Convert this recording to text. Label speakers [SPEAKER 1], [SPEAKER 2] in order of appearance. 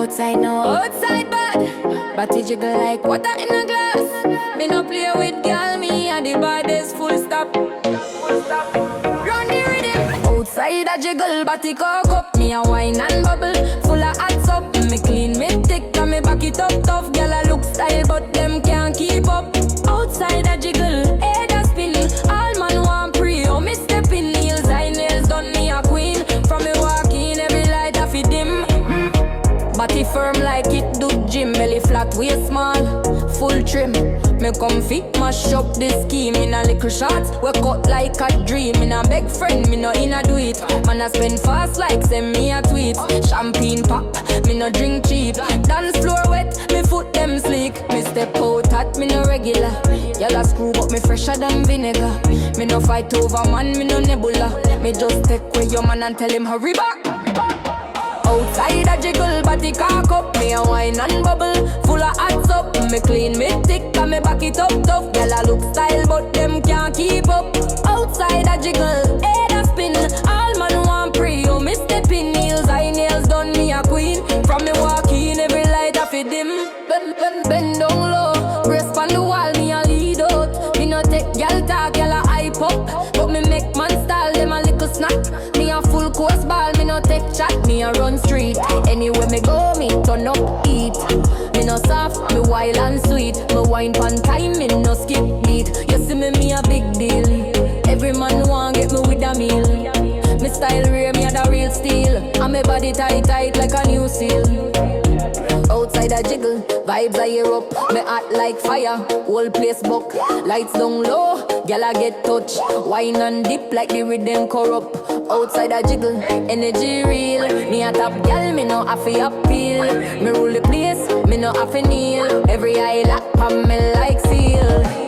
[SPEAKER 1] Outside no outside bad. Batty jiggle like water in a glass. Me no play with girl, me and the baddest full stop. Run the rhythm. Outside a jiggle, batty cock up. Me a wine and bubble, full of hot up. Me clean, me thick, and me back it up tough. Girl a look style, but them can't keep up. Outside a jiggle, head a spin. All man want pre, oh me step in. Heels, high nails done, me a queen. From me walk in, every light a fit dim. Body firm like it do gym. Belly flat, waist small, full trim. Me comfy, mash up the scheme. In a little shots, we cut like a dream. In a big friend, me no in a do it. Man I spend fast like send me a tweet. Champagne pop, me no drink cheap. Dance floor wet, me foot them sleek. Me step out at me no regular. Y'all a screw but me fresher than vinegar. Me no fight over man, me no nebula. Me just take away your man and tell him hurry back. Outside a jiggle, body cock up. Me a wine and bubble, full of hot up. Me clean, me thick, and me back it up tough. Girl a look style, but them can't keep up. Outside a jiggle, head a spin. All man want pre, oh me step in. Heels, high nails done, me a queen. From me walk in, every light a fit dim. Bend down low, brace on the wall, me a lead out. Me no take gyal talk, gyal a hype up. But me make man style, them a little snack. Me a full course ball, me no take chat. Me a run street, anywhere me go, me turn up eat. Me no soft, me wild and sweet. Me wine pan time, me no skip beat. You see me a big deal. Every man want get me with a meal. Me style rare, me a the real steel. And me body tight like a new seal. Outside a jiggle, vibes a year up. Me hot like fire, whole place buck. Lights down low, gyal a get touch. Wine and dip like the rhythm corrupt. Outside a jiggle, energy real. Me a top gyal, me no have to appeal. Me rule the place, me no have to kneel. Every eye lock on me like seal.